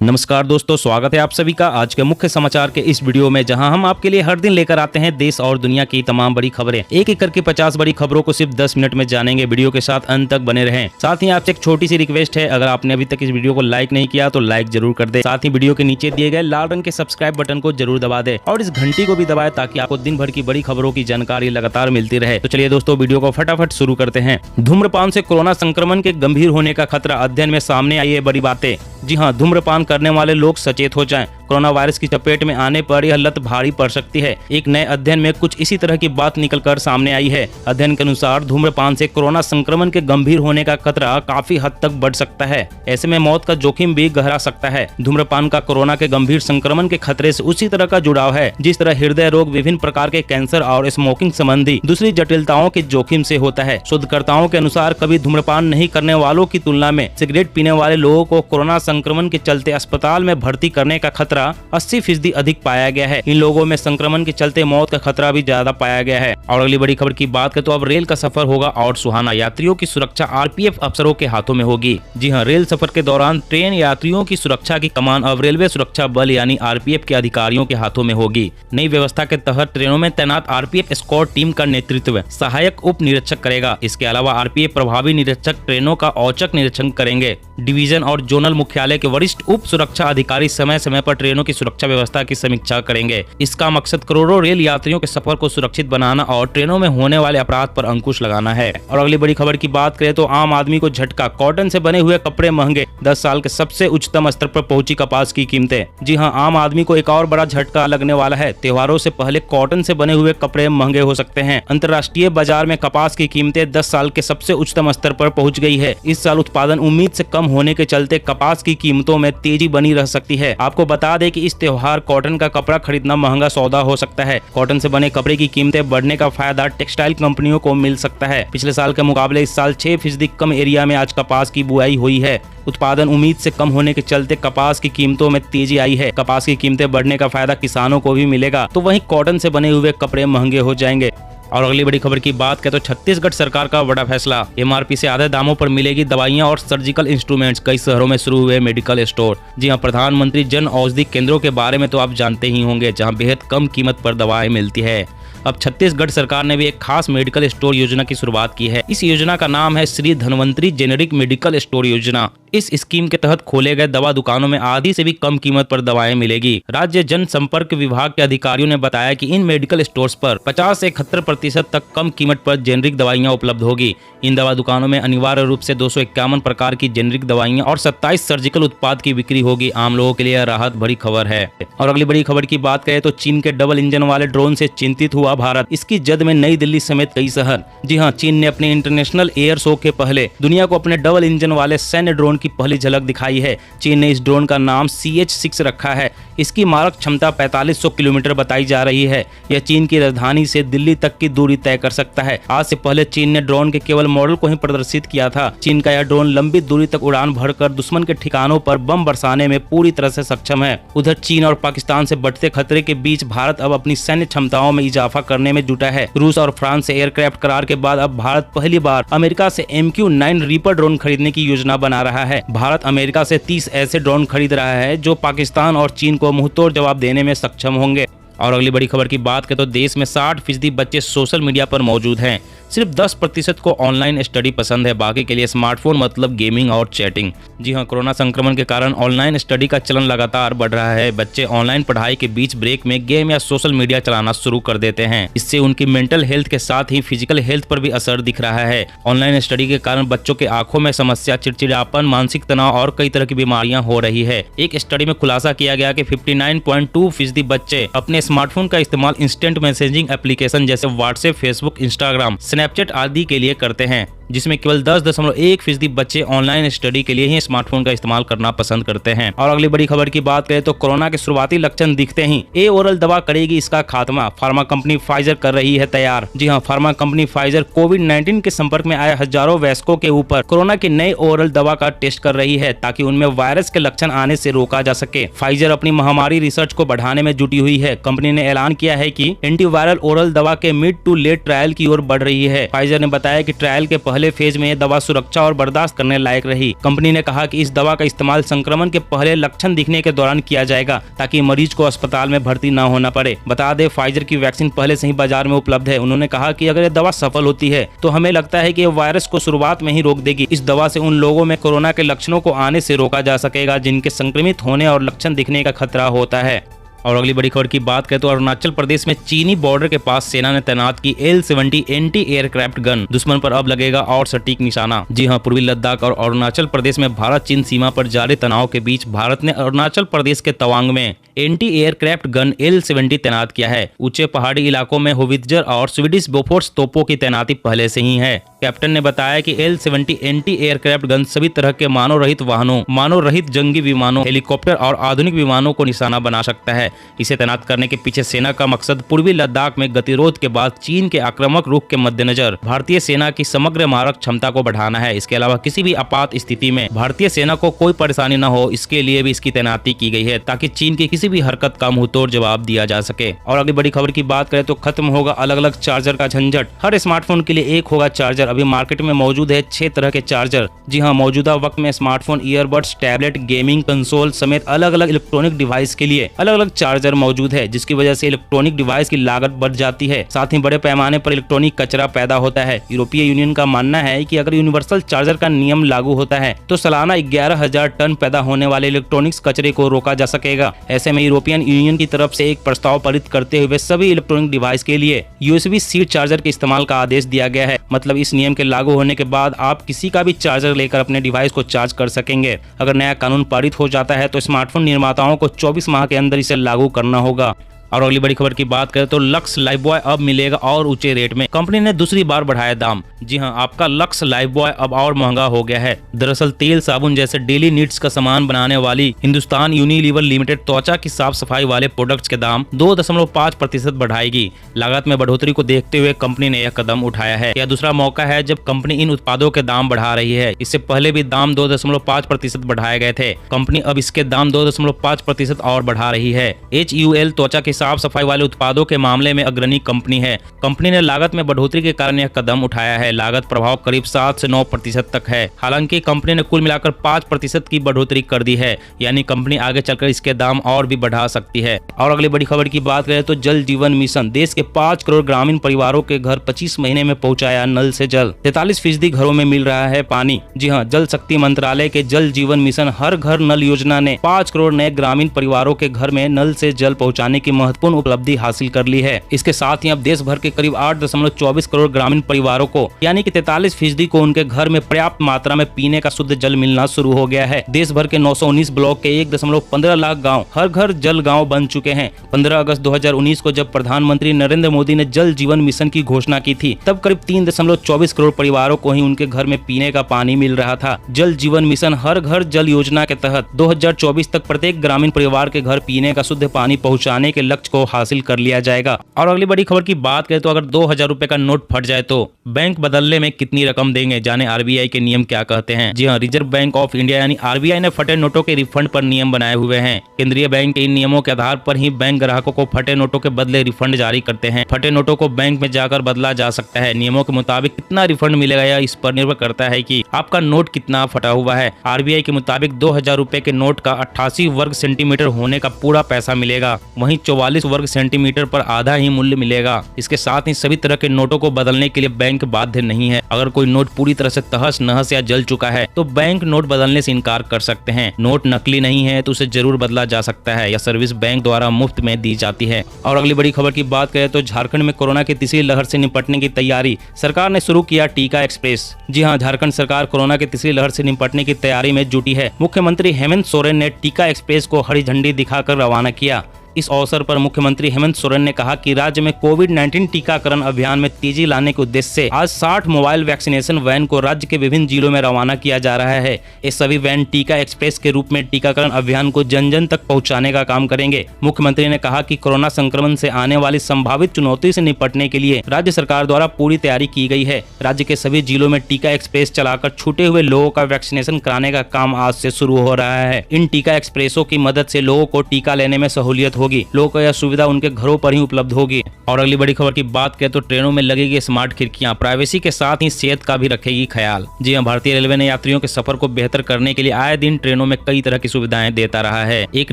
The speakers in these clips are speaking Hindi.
नमस्कार दोस्तों, स्वागत है आप सभी का आज के मुख्य समाचार के इस वीडियो में, जहां हम आपके लिए हर दिन लेकर आते हैं देश और दुनिया की तमाम बड़ी खबरें। एक एक करके 50 बड़ी खबरों को सिर्फ 10 मिनट में जानेंगे। वीडियो के साथ अंत तक बने रहें। साथ ही आपसे एक छोटी सी रिक्वेस्ट है, अगर आपने अभी तक इस वीडियो को लाइक नहीं किया तो लाइक जरूर कर दे। साथ ही वीडियो के नीचे दिए गए लाल रंग के सब्सक्राइब बटन को जरूर दबा दे और इस घंटी को भी दबाए ताकि आपको दिन भर की बड़ी खबरों की जानकारी लगातार मिलती रहे। तो चलिए दोस्तों, वीडियो को फटाफट शुरू करते हैं। धूम्रपान से कोरोना संक्रमण के गंभीर होने का खतरा, अध्ययन में सामने आई है बड़ी बातें। जी हाँ, धूम्रपान करने वाले लोग सचेत हो जाएं। कोरोना वायरस की चपेट में आने पर यह लत भारी पड़ सकती है। एक नए अध्ययन में कुछ इसी तरह की बात निकलकर सामने आई है। अध्ययन के अनुसार धूम्रपान से कोरोना संक्रमण के गंभीर होने का खतरा काफी हद तक बढ़ सकता है। ऐसे में मौत का जोखिम भी गहरा सकता है। धूम्रपान का कोरोना के गंभीर संक्रमण के खतरे से उसी तरह का जुड़ाव है जिस तरह हृदय रोग, विभिन्न प्रकार के कैंसर और स्मोकिंग संबंधी दूसरी जटिलताओं के जोखिम से होता है। शोधकर्ताओं के अनुसार कभी धूम्रपान नहीं करने वालों की तुलना में सिगरेट पीने वाले लोगों को कोरोना संक्रमण के चलते अस्पताल में भर्ती करने का खतरा 80% अधिक पाया गया है। इन लोगों में संक्रमण के चलते मौत का खतरा भी ज्यादा पाया गया है। और अगली बड़ी खबर की बात करें तो अब रेल का सफर होगा और सुहाना। यात्रियों की सुरक्षा आरपीएफ अफसरों के हाथों में होगी। जी हां, रेल सफर के दौरान ट्रेन यात्रियों की सुरक्षा की कमान अब रेलवे सुरक्षा बल यानी आरपीएफ के अधिकारियों के हाथों में होगी। नई व्यवस्था के तहत ट्रेनों में तैनात आरपीएफ एस्कॉर्ट टीम का नेतृत्व सहायक उप निरीक्षक करेगा। इसके अलावा आरपीएफ प्रभावी निरीक्षक ट्रेनों का औचक निरीक्षण करेंगे। डिवीजन और जोनल मुख्यालय के वरिष्ठ उप सुरक्षा अधिकारी समय समय पर ट्रेनों की सुरक्षा व्यवस्था की समीक्षा करेंगे। इसका मकसद करोड़ों रेल यात्रियों के सफर को सुरक्षित बनाना और ट्रेनों में होने वाले अपराध पर अंकुश लगाना है। और अगली बड़ी खबर की बात करें तो आम आदमी को झटका, कॉटन से बने हुए कपड़े महंगे, 10 साल के सबसे उच्चतम स्तर पर पहुंची कपास की कीमतें। जी हां, आम आदमी को एक और बड़ा झटका लगने वाला है। त्योहारों से पहले कॉटन से बने हुए कपड़े महंगे हो सकते हैं। अंतर्राष्ट्रीय बाजार में कपास की कीमतें 10 साल के सबसे उच्चतम स्तर पर पहुंच गई है। इस साल उत्पादन उम्मीद से कम होने के चलते कपास की कीमतों में तेजी बनी रह सकती है। आपको बता दें कि इस त्योहार कॉटन का कपड़ा खरीदना महंगा सौदा हो सकता है। कॉटन से बने कपड़े की कीमतें बढ़ने का फायदा टेक्सटाइल कंपनियों को मिल सकता है। पिछले साल के मुकाबले इस साल 6% कम एरिया में आज कपास की बुआई हुई है। उत्पादन उम्मीद से कम होने के चलते कपास की कीमतों में तेजी आई है। कपास की कीमतें बढ़ने का फायदा किसानों को भी मिलेगा, तो वहीं कॉटन से बने हुए कपड़े महंगे हो जाएंगे। और अगली बड़ी खबर की बात करें तो छत्तीसगढ़ सरकार का बड़ा फैसला, एमआरपी से आधे दामों पर मिलेगी दवाइयां और सर्जिकल इंस्ट्रूमेंट्स। कई शहरों में शुरू हुए मेडिकल स्टोर। जी हां, प्रधानमंत्री जन औषधि केंद्रों के बारे में तो आप जानते ही होंगे, जहां बेहद कम कीमत पर दवाएं मिलती है। अब छत्तीसगढ़ सरकार ने भी एक खास मेडिकल स्टोर योजना की शुरुआत की है। इस योजना का नाम है Shri Dhanvantari generic medical store योजना। इस स्कीम के तहत खोले गए दवा दुकानों में आधी से भी कम कीमत पर दवाएं मिलेगी। राज्य जनसंपर्क विभाग के अधिकारियों ने बताया कि इन मेडिकल स्टोर्स पर 50 से 71% तक कम कीमत पर जेनेरिक दवाइयां उपलब्ध होगी। इन दवा दुकानों में अनिवार्य रूप से 251 प्रकार की जेनेरिक दवाइयां और 27 सर्जिकल उत्पाद की बिक्री होगी। आम लोगों के लिए राहत भरी खबर है। और अगली बड़ी खबर की बात करें तो चीन के डबल इंजन वाले ड्रोन से चिंतित हुआ भारत। इसकी जद में नई दिल्ली समेत कई शहर। जी हाँ, चीन ने अपने इंटरनेशनल एयर शो के पहले दुनिया को अपने डबल इंजन वाले सैन्य ड्रोन की पहली झलक दिखाई है। चीन ने इस ड्रोन का नाम CH-6 रखा है। इसकी मारक क्षमता 4500 किलोमीटर बताई जा रही है। यह चीन की राजधानी से दिल्ली तक की दूरी तय कर सकता है। आज से पहले चीन ने ड्रोन के केवल मॉडल को ही प्रदर्शित किया था। चीन का यह ड्रोन लंबी दूरी तक उड़ान भरकर दुश्मन के ठिकानों पर बम बरसाने में पूरी तरह से सक्षम है। उधर चीन और पाकिस्तान से बढ़ते खतरे के बीच भारत अब अपनी सैन्य क्षमताओं में इजाफा करने में जुटा है। रूस और फ्रांस से एयरक्राफ्ट करार के बाद अब भारत पहली बार अमेरिका से MQ-9 रीपर ड्रोन खरीदने की योजना बना रहा है। भारत अमेरिका से 30 ऐसे ड्रोन खरीद रहा है जो पाकिस्तान और चीन को मुंहतोड़ जवाब देने में सक्षम होंगे। और अगली बड़ी खबर की बात करें तो देश में 60% बच्चे सोशल मीडिया पर मौजूद हैं। सिर्फ 10% को ऑनलाइन स्टडी पसंद है, बाकी के लिए स्मार्टफोन मतलब गेमिंग और चैटिंग। जी हां, कोरोना संक्रमण के कारण ऑनलाइन स्टडी का चलन लगातार बढ़ रहा है। बच्चे ऑनलाइन पढ़ाई के बीच ब्रेक में गेम या सोशल मीडिया चलाना शुरू कर देते हैं। इससे उनकी मेंटल हेल्थ के साथ ही फिजिकल हेल्थ पर भी असर दिख रहा है। ऑनलाइन स्टडी के कारण बच्चों के आंखों में समस्या, चिड़चिड़ापन, मानसिक तनाव और कई तरह की बीमारियां हो रही है। एक स्टडी में खुलासा किया गया कि 59.2% बच्चे अपने स्मार्टफोन का इस्तेमाल इंस्टेंट मैसेजिंग एप्लीकेशन जैसे व्हाट्सएप, फेसबुक, इंस्टाग्राम, स्नैपचैट आदि के लिए करते हैं, जिसमें केवल 10.1% बच्चे ऑनलाइन स्टडी के लिए ही स्मार्टफोन का इस्तेमाल करना पसंद करते हैं। और अगली बड़ी खबर की बात करें तो कोरोना के शुरुआती लक्षण दिखते ही ए ओरल दवा करेगी इसका खात्मा। फार्मा कंपनी फाइजर कर रही है तैयार। जी हां, फार्मा कंपनी फाइजर कोविड-19 के संपर्क में आए हजारों वयस्कों के ऊपर कोरोना की नई ओरल दवा का टेस्ट कर रही है ताकि उनमें वायरस के लक्षण आने से रोका जा सके। फाइजर अपनी महामारी रिसर्च को बढ़ाने में जुटी हुई है। कंपनी ने ऐलान किया है कि एंटीवायरल ओरल दवा के मिड टू लेट ट्रायल की ओर बढ़ रही है। फाइजर ने बताया कि ट्रायल के पहले पहले फेज में यह दवा सुरक्षा और बर्दाश्त करने लायक रही। कंपनी ने कहा कि इस दवा का इस्तेमाल संक्रमण के पहले लक्षण दिखने के दौरान किया जाएगा ताकि मरीज को अस्पताल में भर्ती न होना पड़े। बता दें, फाइजर की वैक्सीन पहले से ही बाजार में उपलब्ध है। उन्होंने कहा कि अगर यह दवा सफल होती है तो हमें लगता है कि यह वायरस को शुरुआत में ही रोक देगी। इस दवा से उन लोगों में कोरोना के लक्षणों को आने से रोका जा सकेगा जिनके संक्रमित होने और लक्षण दिखने का खतरा होता है। और अगली बड़ी खबर की बात करें तो अरुणाचल प्रदेश में चीनी बॉर्डर के पास सेना ने तैनात की L-70 एंटी एयरक्राफ्ट गन। दुश्मन पर अब लगेगा और सटीक निशाना। जी हां, पूर्वी लद्दाख और अरुणाचल प्रदेश में भारत चीन सीमा पर जारी तनाव के बीच भारत ने अरुणाचल प्रदेश के तवांग में एंटी एयरक्राफ्ट गन L-70 तैनात किया है। ऊंचे पहाड़ी इलाकों में होवित्जर और स्वीडिश बोफोर्स तोपों की तैनाती पहले से ही है। कैप्टन ने बताया कि L-70 एंटी एयरक्राफ्ट गन सभी तरह के मानव रहित वाहनों, मानव रहित जंगी विमानों, हेलीकॉप्टर और आधुनिक विमानों को निशाना बना सकता है। इसे तैनात करने के पीछे सेना का मकसद पूर्वी लद्दाख में गतिरोध के बाद चीन के आक्रामक रुख के मद्देनजर भारतीय सेना की समग्र मारक क्षमता को बढ़ाना है। इसके अलावा किसी भी आपात स्थिति में भारतीय सेना को कोई परेशानी न हो, इसके लिए भी इसकी तैनाती की गई है ताकि चीन की किसी भी हरकत का मुंहतोड़ जवाब दिया जा सके। और अगली बड़ी खबर की बात करें तो खत्म होगा अलग अलग चार्जर का झंझट। हर स्मार्टफोन के लिए एक होगा चार्जर। अभी मार्केट में मौजूद है 6 तरह के चार्जर। जी हाँ, मौजूदा वक्त में smartphone, earbuds, tablet, gaming console समेत अलग अलग इलेक्ट्रॉनिक डिवाइस के लिए अलग अलग चार्जर मौजूद है, जिसकी वजह से इलेक्ट्रॉनिक डिवाइस की लागत बढ़ जाती है। साथ ही बड़े पैमाने पर इलेक्ट्रॉनिक कचरा पैदा होता है। यूरोपीय यूनियन का मानना है कि अगर यूनिवर्सल चार्जर का नियम लागू होता है तो सालाना 11,000 टन पैदा होने वाले इलेक्ट्रॉनिक्स कचरे को रोका जा सकेगा। ऐसे में यूरोपियन यूनियन की तरफ से एक प्रस्ताव पारित करते हुए सभी इलेक्ट्रॉनिक डिवाइस के लिए USB-C चार्जर के इस्तेमाल का आदेश दिया गया है। मतलब इस नियम के लागू होने के बाद आप किसी का भी चार्जर लेकर अपने डिवाइस को चार्ज कर सकेंगे। अगर नया कानून पारित हो जाता है तो स्मार्टफोन निर्माताओं को 24 माह के अंदर इसे लागू करना होगा। और अगली बड़ी खबर की बात करें तो लक्स लाइफबॉय अब मिलेगा और ऊंचे रेट में। कंपनी ने दूसरी बार बढ़ाया दाम। जी हां, आपका लक्स लाइफबॉय अब और महंगा हो गया है। दरअसल तेल, साबुन जैसे डेली नीड्स का सामान बनाने वाली हिंदुस्तान यूनिलीवर लिमिटेड त्वचा की साफ सफाई वाले प्रोडक्ट्स के दाम 2.5% बढ़ाएगी। लागत में बढ़ोतरी को देखते हुए कंपनी ने यह कदम उठाया है। यह दूसरा मौका है जब कंपनी इन उत्पादों के दाम बढ़ा रही है। इससे पहले भी दाम 2.5% बढ़ाए गए थे। कंपनी अब इसके दाम 2.5% और बढ़ा रही है। HUL त्वचा की साफ सफाई वाले उत्पादों के मामले में अग्रणी कंपनी है। कंपनी ने लागत में बढ़ोतरी के कारण यह कदम उठाया है। लागत प्रभाव करीब 7 से 9% तक है। हालांकि कंपनी ने कुल मिलाकर 5% की बढ़ोतरी कर दी है, यानी कंपनी आगे चलकर इसके दाम और भी बढ़ा सकती है। और अगली बड़ी खबर की बात करें तो जल जीवन मिशन। देश के 5 करोड़ ग्रामीण परिवारों के घर 25 महीने में पहुंचाया नल से जल। 43% घरों में मिल रहा है पानी। जी हाँ, जल शक्ति मंत्रालय के जल जीवन मिशन हर घर नल योजना ने 5 करोड़ नए ग्रामीण परिवारों के घर में नल से जल पहुँचाने की महत्वपूर्ण उपलब्धि हासिल कर ली है। इसके साथ ही अब देश भर के करीब 8.24 करोड़ ग्रामीण परिवारों को यानी कि 43% को उनके घर में पर्याप्त मात्रा में पीने का शुद्ध जल मिलना शुरू हो गया है। देश भर के 919 ब्लॉक के 1.15 लाख गाँव हर घर जल गाँव बन चुके हैं। 15 अगस्त 2019 को जब प्रधानमंत्री नरेंद्र मोदी ने जल जीवन मिशन की घोषणा की थी, तब करीब 3.24 करोड़ परिवारों को ही उनके घर में पीने का पानी मिल रहा था। जल जीवन मिशन हर घर जल योजना के तहत 2024 तक प्रत्येक ग्रामीण परिवार के घर पीने का शुद्ध पानी पहुँचाने के लक्ष्य को हासिल कर लिया जाएगा। और अगली बड़ी खबर की बात करें तो अगर 2000 रुपए का नोट फट जाए तो बैंक बदलने में कितनी रकम देंगे, जाने RBI के नियम क्या कहते हैं। जी हाँ, रिजर्व बैंक ऑफ इंडिया यानी RBI ने फटे नोटों के रिफंड पर नियम बनाए हुए हैं। केंद्रीय बैंक के इन नियमों के आधार पर ही बैंक ग्राहकों को फटे नोटों के बदले रिफंड जारी करते हैं। फटे नोटों को बैंक में जाकर बदला जा सकता है। नियमों के मुताबिक कितना रिफंड मिलेगा यह इस पर निर्भर करता है कि आपका नोट कितना फटा हुआ है। RBI के मुताबिक 2000 रुपए के नोट का 88 वर्ग सेंटीमीटर होने का पूरा पैसा मिलेगा, वहीं 44 वर्ग सेंटीमीटर पर आधा ही मूल्य मिलेगा। इसके साथ ही सभी तरह के नोटों को बदलने के लिए बैंक बाध्य नहीं है। अगर कोई नोट पूरी तरह से तहस नहस या जल चुका है तो बैंक नोट बदलने से इनकार कर सकते हैं। नोट नकली नहीं है तो उसे जरूर बदला जा सकता है। यह सर्विस बैंक द्वारा मुफ्त में दी जाती है। और अगली बड़ी खबर की बात करें तो झारखंड में कोरोना की तीसरी लहर से निपटने की तैयारी। सरकार ने शुरू किया टीका एक्सप्रेस। जी हाँ, झारखंड सरकार कोरोना की तीसरी लहर से निपटने की तैयारी में जुटी है। मुख्यमंत्री हेमंत सोरेन ने टीका एक्सप्रेस को हरी झंडी दिखाकर रवाना किया। इस अवसर पर मुख्यमंत्री हेमंत सोरेन ने कहा कि राज्य में कोविड-19 टीकाकरण अभियान में तेजी लाने के उद्देश्य से आज 60 मोबाइल वैक्सीनेशन वैन को राज्य के विभिन्न जिलों में रवाना किया जा रहा है। ये सभी वैन टीका एक्सप्रेस के रूप में टीकाकरण अभियान को जन जन तक पहुंचाने का काम करेंगे। मुख्यमंत्री ने कहा कि कोरोना संक्रमण से आने वाली संभावित चुनौती से निपटने के लिए राज्य सरकार द्वारा पूरी तैयारी की गई है। राज्य के सभी जिलों में टीका एक्सप्रेस चलाकर छूटे हुए लोगों का वैक्सीनेशन कराने का काम आज से शुरू हो रहा है। इन टीका एक्सप्रेसों की मदद से लोगों को टीका लेने में सहूलियत होगी। लोगों को यह सुविधा उनके घरों पर ही उपलब्ध होगी। और अगली बड़ी खबर की बात करें तो ट्रेनों में लगेगी स्मार्ट खिड़कियां, प्राइवेसी के साथ ही सेहत का भी रखेगी ख्याल। जी हां, भारतीय रेलवे ने यात्रियों के सफर को बेहतर करने के लिए आए दिन ट्रेनों में कई तरह की सुविधाएं देता रहा है। एक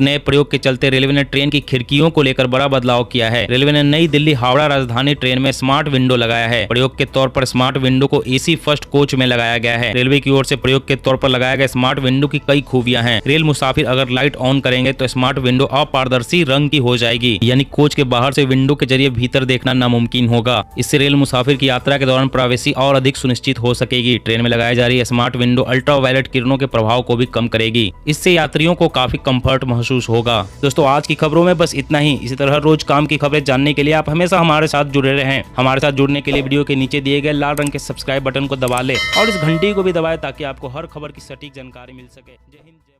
नए प्रयोग के चलते रेलवे ने ट्रेन की खिड़कियों को लेकर बड़ा बदलाव किया है। रेलवे ने नई दिल्ली हावड़ा राजधानी ट्रेन में स्मार्ट विंडो लगाया है। प्रयोग के तौर पर स्मार्ट विंडो को एसी फर्स्ट कोच में लगाया गया है। रेलवे की ओर से प्रयोग के तौर पर लगाया गया स्मार्ट विंडो की कई खूबियां हैं। रेल मुसाफिर अगर लाइट ऑन करेंगे तो स्मार्ट विंडो अपारदर्शी रंग की हो जाएगी, यानी कोच के बाहर से विंडो के जरिए भीतर देखना नामुमकिन होगा। इससे रेल मुसाफिर की यात्रा के दौरान प्राइवेसी और अधिक सुनिश्चित हो सकेगी। ट्रेन में लगाई जा रही स्मार्ट विंडो अल्ट्रावायलेट किरणों के प्रभाव को भी कम करेगी। इससे यात्रियों को काफी कंफर्ट महसूस होगा। दोस्तों, आज की खबरों में बस इतना ही। इसी तरह रोज काम की खबरें जानने के लिए आप हमेशा हमारे साथ जुड़े रहें। हमारे साथ जुड़ने के लिए वीडियो के नीचे दिए गए लाल रंग के सब्सक्राइब बटन को दबा लें और इस घंटी को भी दबाएं ताकि आपको हर खबर की सटीक जानकारी मिल सके। जय हिंद।